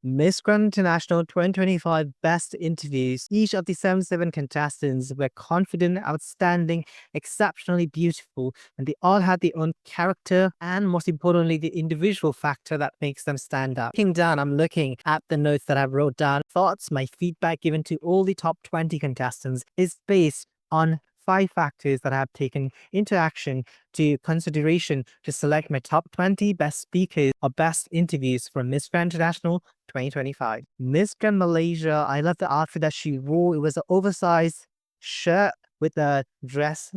Miss Grand International 2025 Best Interviews. Each of the 77 contestants were confident, outstanding, exceptionally beautiful, and they all had their own character and, most importantly, the individual factor that makes them stand out. Looking down, I'm looking at the notes that I wrote down. Thoughts, my feedback given to all the top 20 contestants is based on 5 factors that I have taken into action to consideration to select my top 20 best speakers or best interviews for Miss Grand International 2025. Miss Grand Malaysia, I love the outfit that she wore. It was an oversized shirt with a dress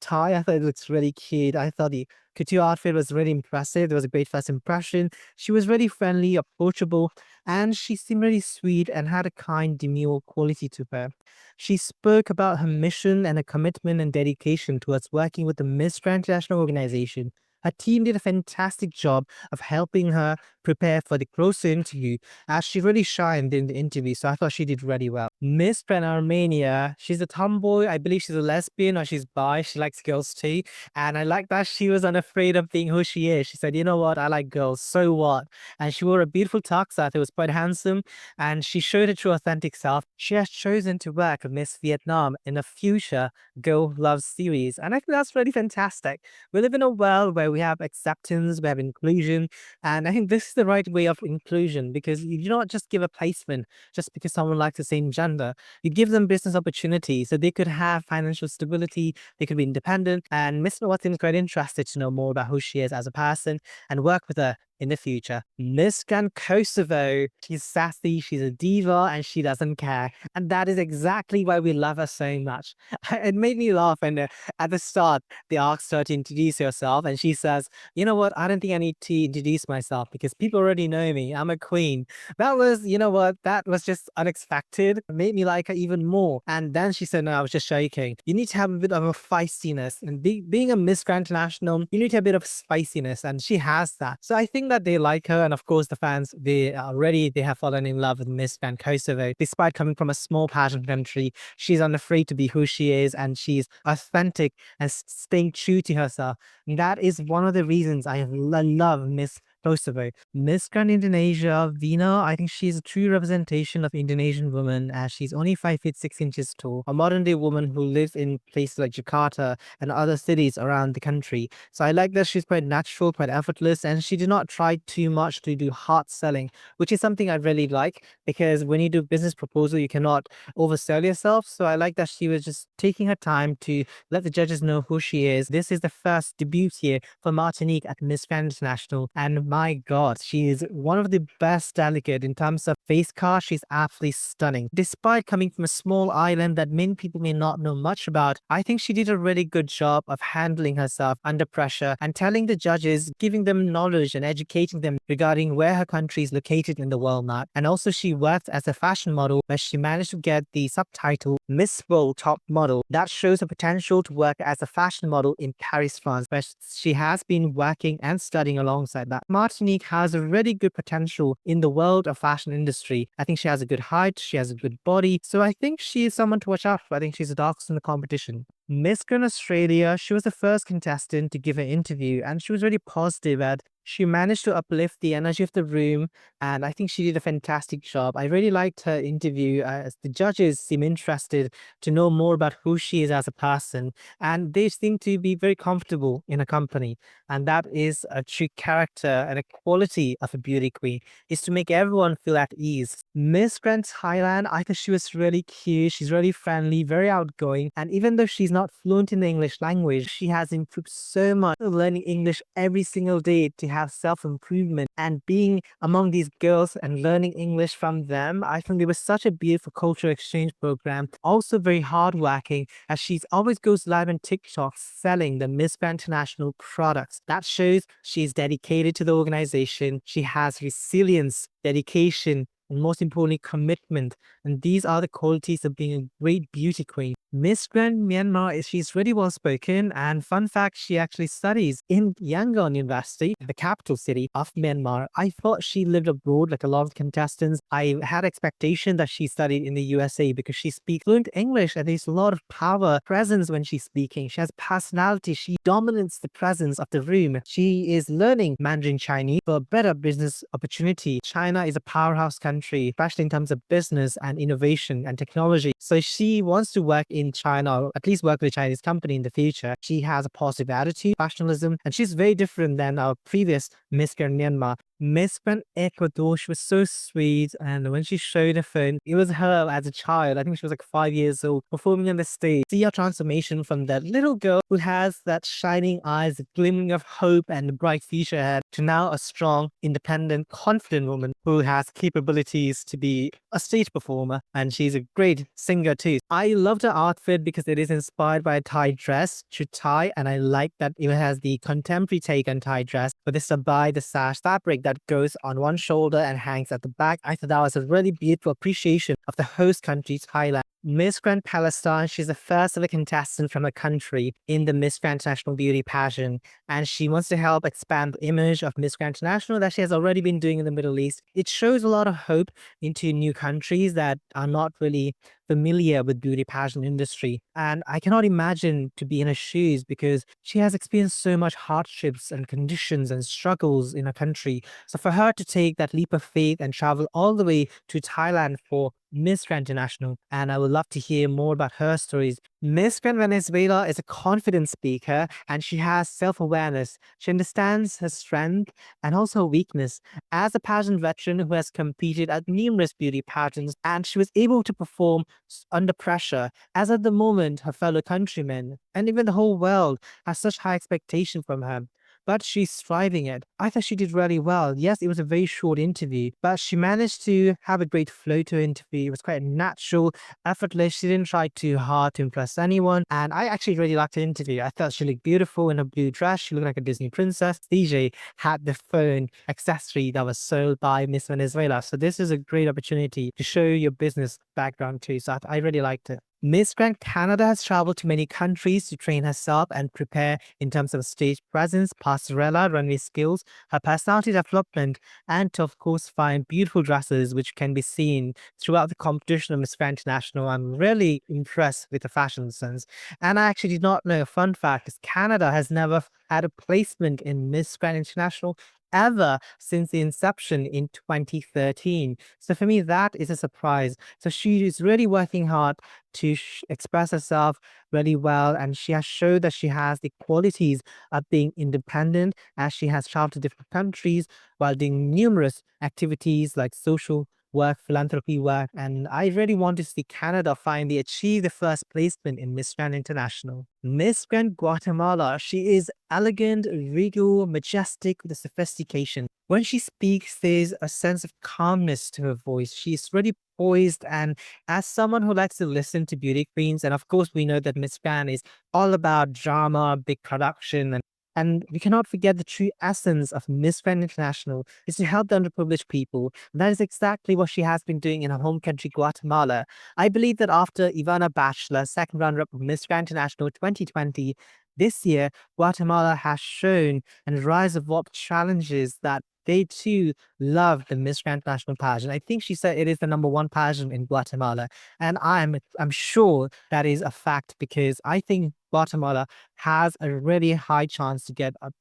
tie. I thought it looks really cute. I thought the couture outfit was really impressive. There was a great first impression. She was really friendly, approachable, and she seemed really sweet and had a kind, demure quality to her. She spoke about her mission and her commitment and dedication towards working with the Miss Grand International organization. Her team did a fantastic job of helping her prepare for the closer interview, as she really shined in the interview, so I thought she did really well. Miss Grand Armenia, she's a tomboy. I believe she's a lesbian or she's bi. She likes girls too. And I like that she was unafraid of being who she is. She said, you know what, I like girls, so what? And she wore a beautiful tux that was quite handsome, and she showed her true authentic self. She has chosen to work with Miss Vietnam in a future Girl Love series, and I think that's really fantastic. We live in a world where we have acceptance, we have inclusion, and I think this is the right way of inclusion, because you do not just give a placement just because someone likes the same gender. You give them business opportunities so they could have financial stability, they could be independent, and Miss Martin is quite interested to know more about who she is as a person and work with her in the future. Miss Grand Kosovo, she's sassy, she's a diva, and she doesn't care. And that is exactly why we love her so much. It made me laugh when at the start they asked her to introduce herself, and she says, you know what, I don't think I need to introduce myself because people already know me. I'm a queen. That was, you know what, that was just unexpected. It made me like her even more. And then she said, no, I was just joking. You need to have a bit of a feistiness. And being a Miss Grand International, you need to have a bit of spiciness, and she has that. So I think that they like her, and of course the fans, they have fallen in love with Miss Grand Kosovo. Despite coming from a small pageant country, she's unafraid to be who she is, and she's authentic and staying true to herself. And that is one of the reasons I love Miss Kosovo. Miss Grand Indonesia, Vina, I think she's a true representation of Indonesian woman, as she's only 5 feet 6 inches tall, a modern day woman who lives in places like Jakarta and other cities around the country. So I like that she's quite natural, quite effortless, and she did not try too much to do hard selling, which is something I really like, because when you do business proposal, you cannot oversell yourself. So I like that she was just taking her time to let the judges know who she is. This is the first debut here for Martinique at Miss Grand International, and my god, she is one of the best delegate in terms of face card. She's absolutely stunning. Despite coming from a small island that many people may not know much about, I think she did a really good job of handling herself under pressure and telling the judges, giving them knowledge and educating them regarding where her country is located in the world map. And also she worked as a fashion model, where she managed to get the subtitle Miss World Top Model. That shows her potential to work as a fashion model in Paris, France, where she has been working and studying alongside that. Martinique has a really good potential in the world of fashion industry. I think she has a good height, she has a good body, so I think she is someone to watch out for. I think she's a dark horse in the competition. Miss Grand Australia, she was the first contestant to give an interview, and she was really positive, and she managed to uplift the energy of the room, and I think she did a fantastic job. I really liked her interview, as the judges seem interested to know more about who she is as a person, and they seem to be very comfortable in a company. And that is a true character and a quality of a beauty queen, is to make everyone feel at ease. Miss Grand Thailand, I think she was really cute. She's really friendly, very outgoing, and even though she's not fluent in the English language, she has improved so much, learning English every single day to have self-improvement and being among these girls and learning English from them. I think it was such a beautiful cultural exchange program. Also very hardworking, as she's always goes live on TikTok selling the Miss Grand International products. That shows she's dedicated to the organization. She has resilience, dedication, and most importantly, commitment. And these are the qualities of being a great beauty queen. Miss Grand Myanmar is she's really well spoken, and fun fact, she actually studies in Yangon University, the capital city of Myanmar. I thought she lived abroad like a lot of contestants. I had expectation that she studied in the USA because she speaks fluent English and there's a lot of power, presence when she's speaking. She has personality. She dominates the presence of the room. She is learning Mandarin Chinese for a better business opportunity. China is a powerhouse country, especially in terms of business and innovation and technology. So she wants to work in China, or at least work with a Chinese company in the future. She has a positive attitude, professionalism, and she's very different than our previous Miss Grand Myanmar. Miss Grand Ecuador, she was so sweet, and when she showed her phone, it was her as a child. I think she was like 5 years old, performing on the stage. See her transformation from that little girl who has that shining eyes, a glimmering of hope and a bright future ahead, to now a strong, independent, confident woman who has capabilities to be a stage performer, and she's a great singer too. I loved her outfit because it is inspired by a Thai dress, chutai, and I like that it has the contemporary take on Thai dress, but this sabai, the sash fabric that goes on one shoulder and hangs at the back. I thought that was a really beautiful appreciation of the host country, Thailand. Miss Grand Palestine, she's the first ever contestant from a country in the Miss Grand International Beauty Pageant, and she wants to help expand the image of Miss Grand International that she has already been doing in the Middle East. It shows a lot of hope into new countries that are not really familiar with beauty pageant industry. And I cannot imagine to be in her shoes because she has experienced so much hardships and conditions and struggles in her country. So for her to take that leap of faith and travel all the way to Thailand for Miss Grand International, and I would love to hear more about her stories. Miss Grand Venezuela is a confident speaker and she has self-awareness. She understands her strength and also weakness. As a pageant veteran who has competed at numerous beauty pageants, and she was able to perform under pressure, as at the moment her fellow countrymen and even the whole world has such high expectation from her. But she's striving it. I thought she did really well. Yes, it was a very short interview, but she managed to have a great flow to her interview. It was quite natural, effortless. She didn't try too hard to impress anyone. And I actually really liked the interview. I thought she looked beautiful in a blue dress. She looked like a Disney princess. DJ had the phone accessory that was sold by Miss Venezuela. So this is a great opportunity to show your business background too. So I really liked it. Miss Grand Canada has traveled to many countries to train herself and prepare in terms of stage presence, passerella, runway skills, her personality development, and to, of course, find beautiful dresses which can be seen throughout the competition of Miss Grand International. I'm really impressed with the fashion sense. And I actually did not know, a fun fact is Canada has never had a placement in Miss Grand International ever since the inception in 2013. So for me, that is a surprise. So she is really working hard to express herself really well, and she has showed that she has the qualities of being independent as she has traveled to different countries while doing numerous activities like social work, philanthropy work, and I really want to see Canada finally achieve the first placement in Miss Grand International. Miss Grand Guatemala, she is elegant, regal, majestic with a sophistication. When she speaks, there's a sense of calmness to her voice. She's really poised, and as someone who likes to listen to beauty queens, and of course we know that Miss Grand is all about drama, big production, and we cannot forget the true essence of Miss Grand International is to help the underprivileged people. And that is exactly what she has been doing in her home country, Guatemala. I believe that after Ivana Bachelor, second runner-up of Miss Grand International 2020, this year, Guatemala has shown and rise of what challenges that they too love the Miss Grand International pageant. I think she said it is the number one pageant in Guatemala. And I'm sure that is a fact because I think Guatemala has a really high chance to get a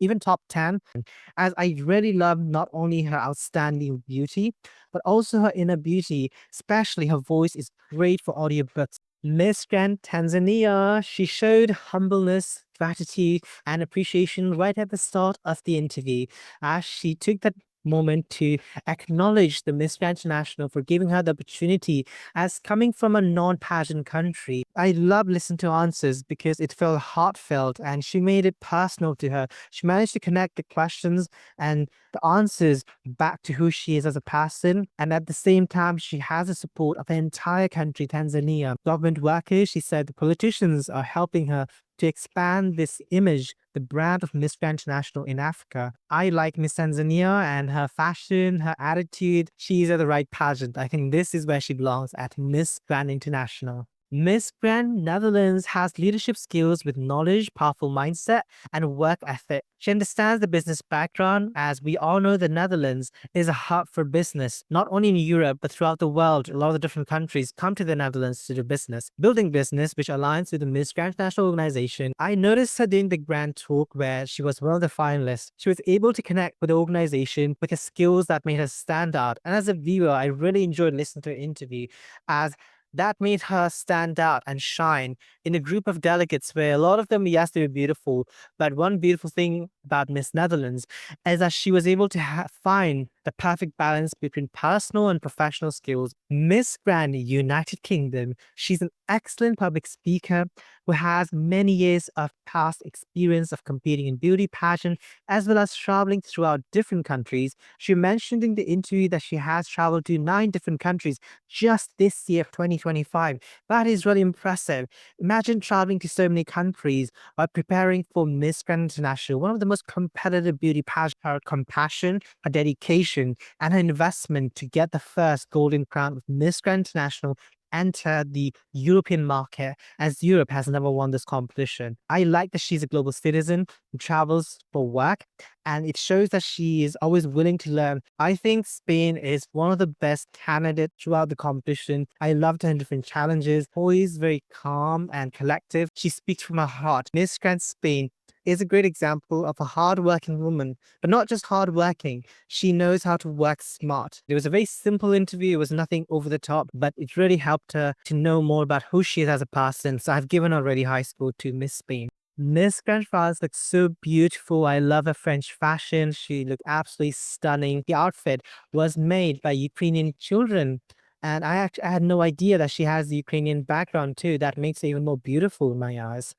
even top 10, as I really love not only her outstanding beauty, but also her inner beauty, especially her voice is great for audiobooks. Miss Grand Tanzania, she showed humbleness, gratitude, and appreciation right at the start of the interview, as she took that moment to acknowledge the Miss Grand International for giving her the opportunity as coming from a non-pageant country. I love listening to answers because it felt heartfelt and she made it personal to her. She managed to connect the questions and the answers back to who she is as a person. And at the same time, she has the support of the entire country, Tanzania. Government workers, she said the politicians are helping her to expand this image, the brand of Miss Grand International in Africa. I like Miss Tanzania and her fashion, her attitude. She's at the right pageant. I think this is where she belongs, at Miss Grand International. Miss Grand Netherlands has leadership skills with knowledge, powerful mindset, and work ethic. She understands the business background. As we all know, the Netherlands is a hub for business, not only in Europe, but throughout the world. A lot of the different countries come to the Netherlands to do business. Building business, which aligns with the Miss Grand International Organization. I noticed her during the Grand Talk where she was one of the finalists. She was able to connect with the organization with the skills that made her stand out. And as a viewer, I really enjoyed listening to her interview as that made her stand out and shine in a group of delegates where a lot of them, yes, they were beautiful. But one beautiful thing about Miss Netherlands is that she was able to find the perfect balance between personal and professional skills. Miss Grand United Kingdom, she's an excellent public speaker who has many years of past experience of competing in beauty pageant as well as traveling throughout different countries. She mentioned in the interview that she has traveled to 9 different countries just this year, 2025. That is really impressive. Imagine traveling to so many countries while preparing for Miss Grand International, one of the most competitive beauty pageants. Her compassion, her dedication, and her investment to get the first golden crown of Miss Grand International enter the European market, as Europe has never won this competition. I like that she's a global citizen who travels for work, and it shows that she is always willing to learn. I think Spain is one of the best candidates throughout the competition. I loved her in different challenges, always very calm and collective. She speaks from her heart. Miss Grand Spain is a great example of a hardworking woman, but not just hardworking. She knows how to work smart. It was a very simple interview. It was nothing over the top, but it really helped her to know more about who she is as a person. So I've given her already high score to Miss Spain. Miss Grand France looks so beautiful. I love her French fashion. She looked absolutely stunning. The outfit was made by Ukrainian children. And I had no idea that she has the Ukrainian background too. That makes her even more beautiful in my eyes.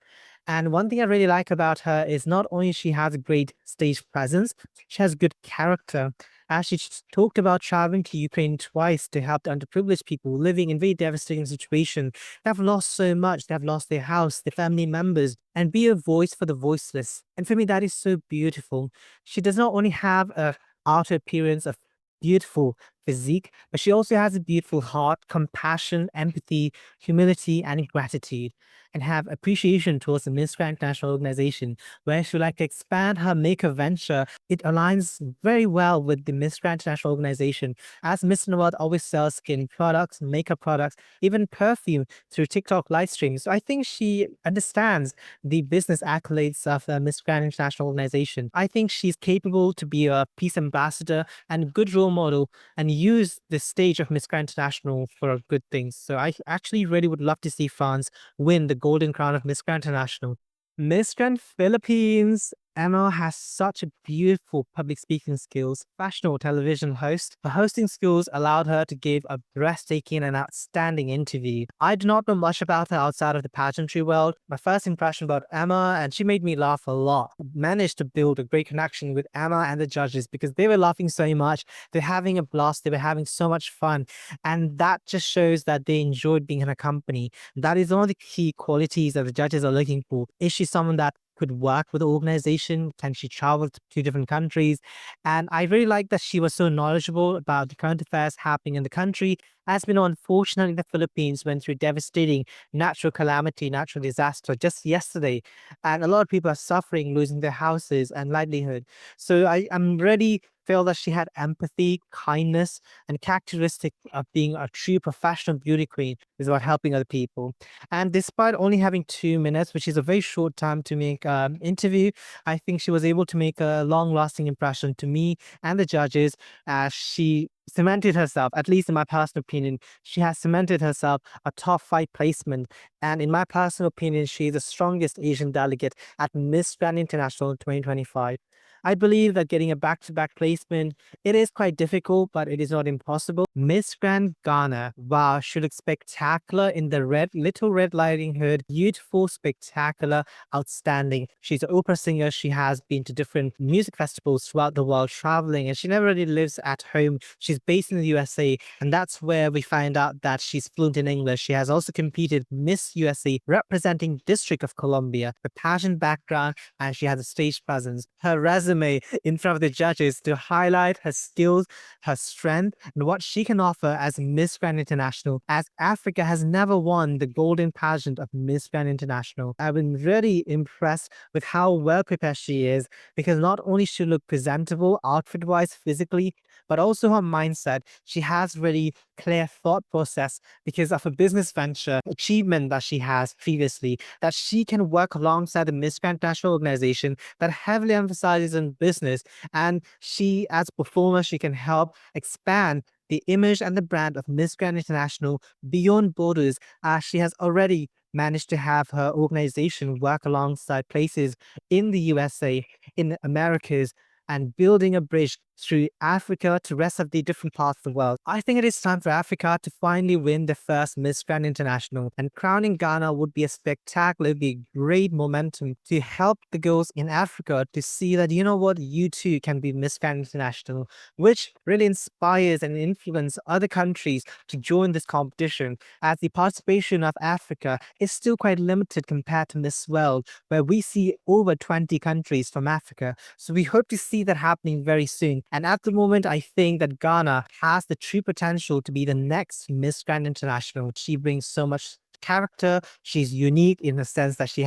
And one thing I really like about her is not only she has a great stage presence, she has good character. As she talked about traveling to Ukraine twice to help the underprivileged people living in very devastating situations. They've lost so much. They've lost their house, their family members, and be a voice for the voiceless. And for me, that is so beautiful. She does not only have a outer appearance of beautiful physique, but she also has a beautiful heart, compassion, empathy, humility, and gratitude, and have appreciation towards the Miss Grand International Organization, where she would like to expand her maker venture. It aligns very well with the Miss Grand International Organization, as Miss World always sells skin products, makeup products, even perfume through TikTok live streams. So I think she understands the business accolades of the Miss Grand International Organization. I think she's capable to be a peace ambassador and good role model and use the stage of Miss Grand International for good things. So I actually really would love to see France win the Golden Crown of Miss Grand International. Miss Grand Philippines, Emma has such a beautiful public speaking skills, professional television host. Her hosting skills allowed her to give a breathtaking and outstanding interview. I do not know much about her outside of the pageantry world. My first impression about Emma, and she made me laugh a lot. Managed to build a great connection with Emma and the judges because they were laughing so much. They're having a blast. They were having so much fun. And that just shows that they enjoyed being in a company. That is one of the key qualities that the judges are looking for. Is she someone that could work with the organization? Can she travel to different countries? And I really like that she was so knowledgeable about the current affairs happening in the country. As we know, unfortunately, the Philippines went through devastating natural calamity, natural disaster just yesterday. And a lot of people are suffering, losing their houses and livelihood. So I'm really feel that she had empathy, kindness, and characteristic of being a true professional beauty queen is about helping other people. And despite only having 2 minutes, which is a very short time to make an interview, I think she was able to make a long-lasting impression to me and the judges as she cemented herself, at least in my personal opinion, she has cemented herself a top 5 placement. And in my personal opinion, she is the strongest Asian delegate at Miss Grand International 2025. I believe that getting a back-to-back placement, it is quite difficult, but it is not impossible. Miss Grand Ghana, wow, she looks spectacular in the Little Red Riding Hood. Beautiful, spectacular, outstanding. She's an opera singer. She has been to different music festivals throughout the world, traveling, and she never really lives at home. She's based in the USA, and that's where we find out that she's fluent in English. She has also competed Miss USA, representing District of Columbia, the pageant background, and she has a stage presence. Her resume resume in front of the judges to highlight her skills, her strength, and what she can offer as Miss Grand International, as Africa has never won the golden pageant of Miss Grand International. I've been really impressed with how well prepared she is, because not only she look presentable outfit-wise, physically, but also her mindset. She has really clear thought process because of a business venture achievement that she has previously, that she can work alongside the Miss Grand International organization that heavily emphasizes on business. And she, as a performer, she can help expand the image and the brand of Miss Grand International beyond borders, as she has already managed to have her organization work alongside places in the USA, in the Americas, and building a bridge through Africa to rest of the different parts of the world. I think it is time for Africa to finally win the first Miss Grand International, and crowning Ghana would be a spectacular, be great momentum to help the girls in Africa to see that, you know what, you too can be Miss Grand International, which really inspires and influences other countries to join this competition, as the participation of Africa is still quite limited compared to Miss World, where we see over 20 countries from Africa. So we hope to see that happening very soon. And at the moment, I think that Ghana has the true potential to be the next Miss Grand International. She brings so much character. She's unique in the sense that she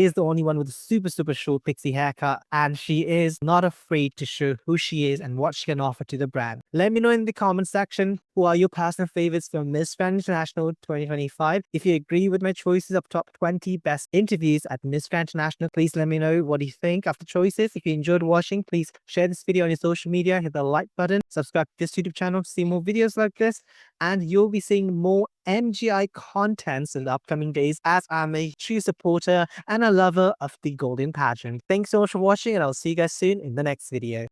is the only one with a super short pixie haircut, and she is not afraid to show who she is and what she can offer to the brand. Let me know in the comment section who are your personal favorites from Miss Grand International 2025. If you agree with my choices of top 20 best interviews at Miss Grand International, please let me know what you think of the choices. If you enjoyed watching, please share this video on your social media, hit the like button, subscribe to this YouTube channel to see more videos like this, and you'll be seeing more MGI contents in the upcoming days, as I'm a true supporter and a lover of the golden pageant. Thanks so much for watching, and I'll see you guys soon in the next video.